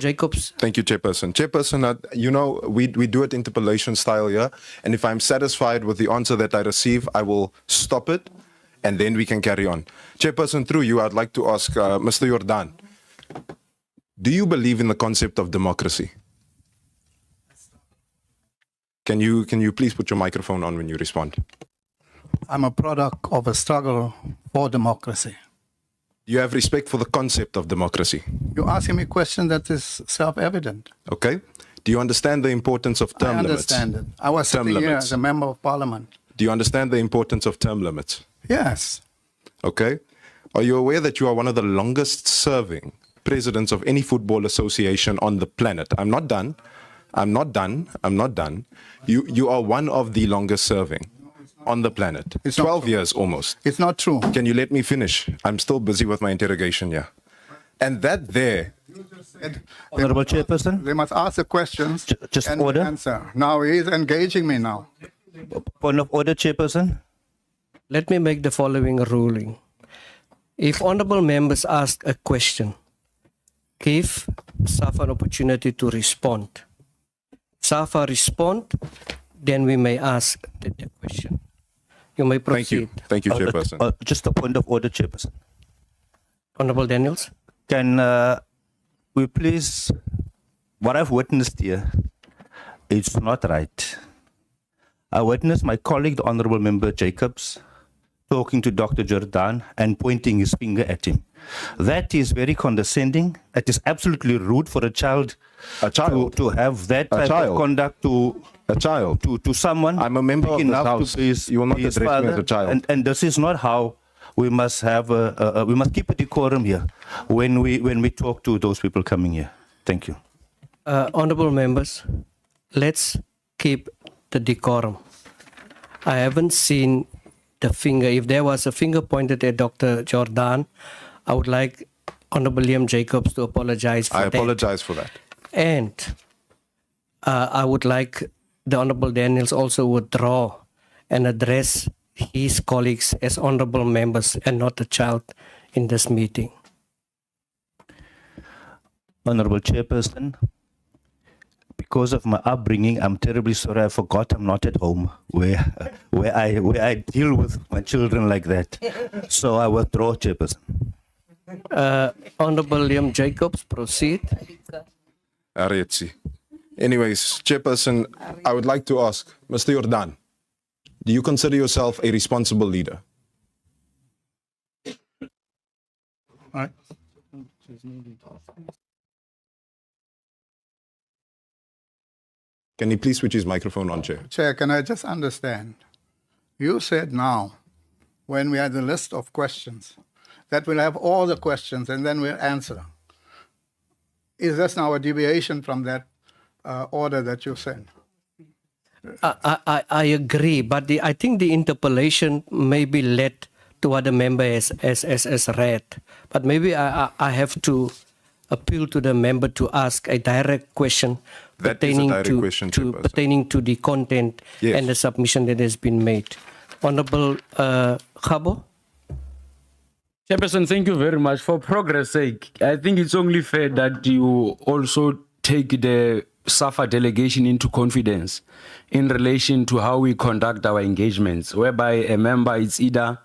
Jacobs. Thank you, Chairperson. Chairperson, you know, we do it interpellation style here, and if I'm satisfied with the answer that I receive, I will stop it, and then we can carry on. Chairperson, through you, I'd like to ask Mr. Jordan, do you believe in the concept of democracy? Can you please put your microphone on when you respond? I'm a product of a struggle for democracy. Do you have respect for the concept of democracy? You're asking me a question that is self-evident. Okay. Do you understand the importance of term limits? I understand it. I was sitting here as a member of parliament. Do you understand the importance of term limits? Yes. Okay. Are you aware that you are one of the longest serving presidents of any football association on the planet? I'm not done. I'm not done. I'm not done. You are one of the longest serving on the planet. It's 12 years almost. It's not true. Can you let me finish? I'm still busy with my interrogation here. And that there. Honorable Chairperson. They must ask the questions just and order. answer. Now he is engaging me now. Point of order, Chairperson. Let me make the following ruling. If honorable members ask a question, give Safa an opportunity to respond. Safa respond, then we may ask the question. You may proceed. Thank you, Chairperson. Just a point of order, Chairperson. Honorable Daniels. Can we please, what I've witnessed here, it's not right. I witnessed my colleague, the Honorable Member Jacobs, talking to Dr. Jordan and pointing his finger at him. That is very condescending. It is absolutely rude for a child to have that type of conduct to someone. I'm a member of this house. You will not address me as a child. And this is not how we must have. We must keep a decorum here when we talk to those people coming here. Thank you. Honorable members, let's keep the decorum. I haven't seen the finger. If there was a finger pointed at Dr. Jordan, I would like Honorable Liam Jacobs to apologize for that. I apologize for that. And I would like the Honorable Daniels also withdraw and address his colleagues as honorable members and not a child in this meeting. Honorable Chairperson, because of my upbringing, I'm terribly sorry. I forgot I'm not at home where I deal with my children like that. So I withdraw, Chairperson. Honorable Liam Jacobs, proceed. Anyways, Chairperson, I would like to ask Mr. Jordan, do you consider yourself a responsible leader? All right. Can he please switch his microphone on, Chair? Chair, can I just understand? You said now, when we had the list of questions, that we'll have all the questions and then we'll answer. Is this now a deviation from that order that you sent? I agree, but I think the interpellation may be led to what the member has read. But maybe I have to appeal to the member to ask a direct question pertaining to the content and the submission that has been made. Honorable Khabo. Chairperson, thank you very much. For progress' sake, I think it's only fair that you also take the Safa delegation into confidence in relation to how we conduct our engagements, whereby a member is either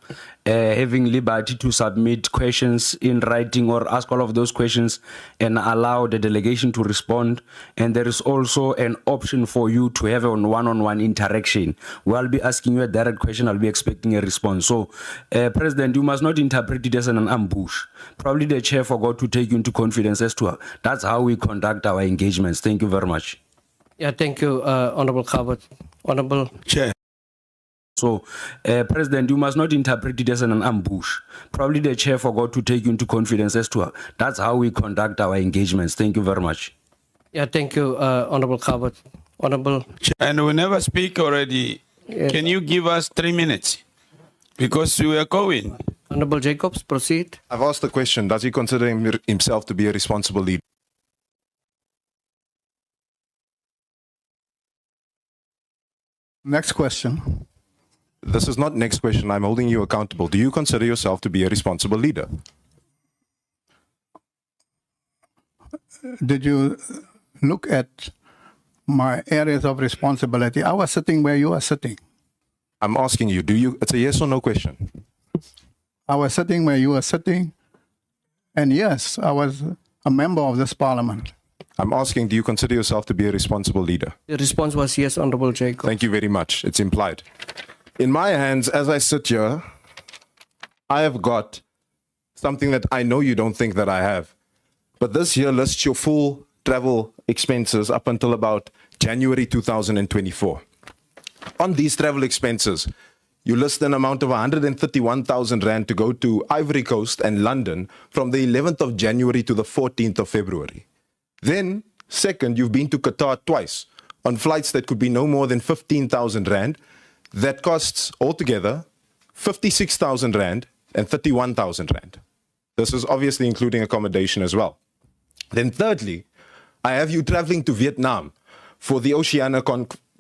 having liberty to submit questions in writing or ask all of those questions and allow the delegation to respond. And there is also an option for you to have a one-on-one interaction. We'll be asking you a direct question, I'll be expecting a response. So, President, you must not interpret it as an ambush. Probably the chair forgot to take you into confidence as to that's how we conduct our engagements. Thank you very much. Yeah, thank you, Honorable Khabot. Honorable Chair. So, President, you must not interpret it as an ambush. Probably the chair forgot to take you into confidence as to that's how we conduct our engagements. Thank you very much. Yeah, thank you, Honorable Khabot. Honorable Chair. And we never speak already. Yes. Can you give us 3 minutes? Because we are going. Honorable Jacobs, proceed. I've asked the question, does he consider himself to be a responsible leader? Next question. This is not next question. I'm holding you accountable. Do you consider yourself to be a responsible leader? did you look at my areas of responsibility? I was sitting where you are sitting. I'm asking you, it's a yes or no question. I was sitting where you were sitting, and yes, I was a member of this parliament. I'm asking, do you consider yourself to be a responsible leader? The response was yes, Honorable Jacob. Thank you very much. It's implied. In my hands, as I sit here, I have got something that I know you don't think that I have. But this here lists your full travel expenses up until about January 2024. On these travel expenses, you list an amount of 131,000 Rand to go to Ivory Coast and London from the 11th of January to the 14th of February. Then, second, you've been to Qatar twice on flights that could be no more than 15,000 Rand. That costs altogether 56,000 Rand and 31,000 Rand. This is obviously including accommodation as well. Then thirdly, I have you traveling to Vietnam for the Oceania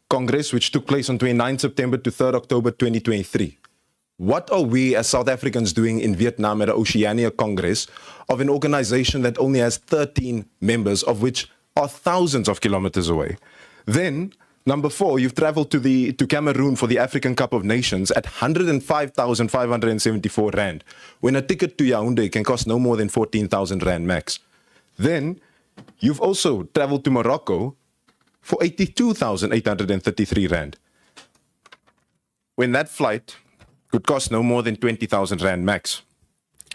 Congress, which took place on 29 September to 3rd October 2023. What are we as South Africans doing in Vietnam at the Oceania Congress of an organization that only has 13 members, of which are thousands of kilometers away? Then, number 4, you've traveled to Cameroon for the African Cup of Nations at 105,574 Rand, when a ticket to Yaoundé can cost no more than 14,000 Rand max. Then, you've also traveled to Morocco for 82,833 Rand, when that flight could cost no more than 20,000 Rand max.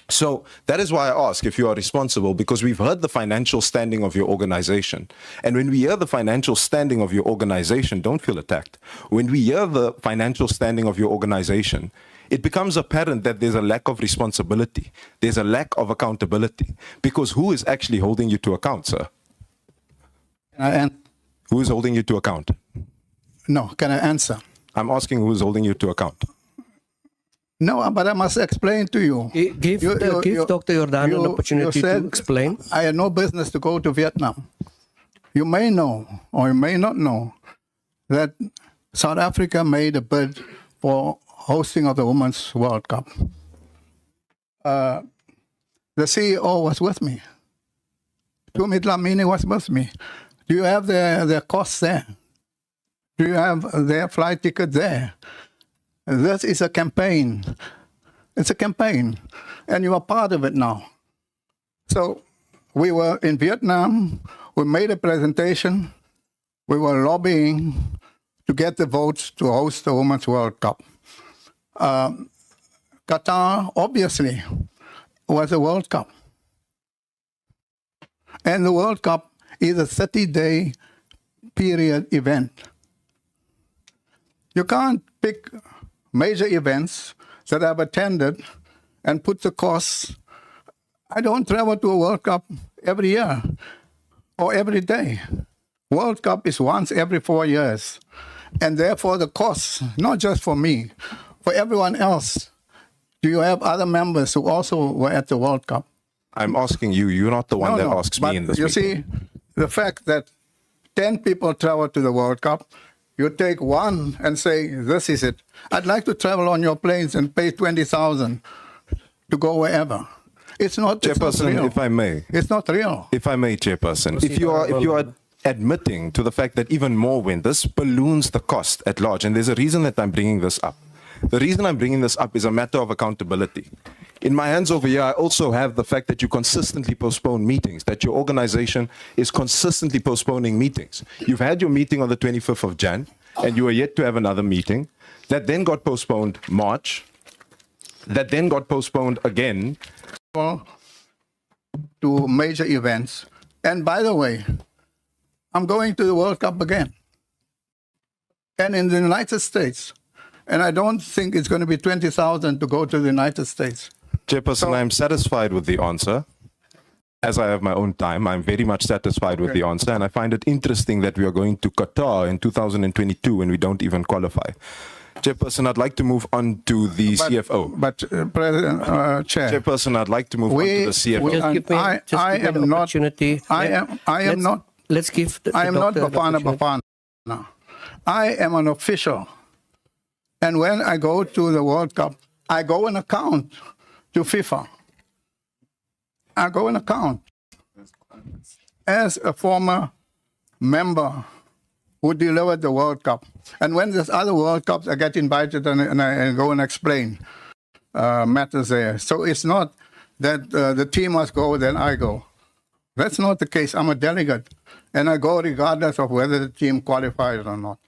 So that is why I ask if you are responsible, because we've heard the financial standing of your organization. And when we hear the financial standing of your organization, don't feel attacked. When we hear the financial standing of your organization, it becomes apparent that there's a lack of responsibility. There's a lack of accountability. Because who is actually holding you to account, sir? Who is holding you to account? No, can I answer? I'm asking who is holding you to account. No, but I must explain to you. Give Dr. Jordan an opportunity to explain. I had no business to go to Vietnam. You may know, or you may not know, that South Africa made a bid for hosting of the Women's World Cup. The CEO was with me. Tumit Lamini was with me. Do you have their costs there? Do you have their flight ticket there? This is a campaign. It's a campaign. And you are part of it now. So we were in Vietnam. We made a presentation. We were lobbying to get the votes to host the Women's World Cup. Qatar, obviously, was a World Cup. And the World Cup is a 30-day period event. You can't pick major events that I've attended and put the costs. I don't travel to a World Cup every year or every day. World Cup is once every 4 years. And therefore the costs, not just for me, for everyone else. Do you have other members who also were at the World Cup? I'm asking you. You're not the one that asks me in this you meeting. See, the fact that 10 people travel to the World Cup, you take one and say, this is it. I'd like to travel on your planes and pay 20,000 to go wherever. It's not Chairperson, real. if I may. It's not real. If I may, Chairperson, if you are admitting to the fact that even more when this balloons the cost at large, and there's a reason that I'm bringing this up. The reason I'm bringing this up is a matter of accountability. In my hands over here, I also have the fact that you consistently postpone meetings, that your organization is consistently postponing meetings. You've had your meeting on the 25th of Jan, and you are yet to have another meeting. That then got postponed March. That then got postponed again. To major events. And by the way, I'm going to the World Cup again. And in the United States. And I don't think it's going to be 20,000 to go to the United States. Chairperson, I'm satisfied with the answer. As I have my own time, I'm very much satisfied with the answer. And I find it interesting that we are going to Qatar in 2022 when we don't even qualify. Chairperson, I'd like to move on to the CFO. But President, Chair. Chairperson, I'd like to move on to the CFO. I am not. Let's give the I am not doctor Bafana Bafana. I am an official. And when I go to the World Cup, I go and account to FIFA. I go and account. as a former member who delivered the World Cup, and when there's other World Cups, I get invited and I go and explain matters there. So it's not that the team must go, then I go. That's not the case. I'm a delegate, and I go regardless of whether the team qualifies or not.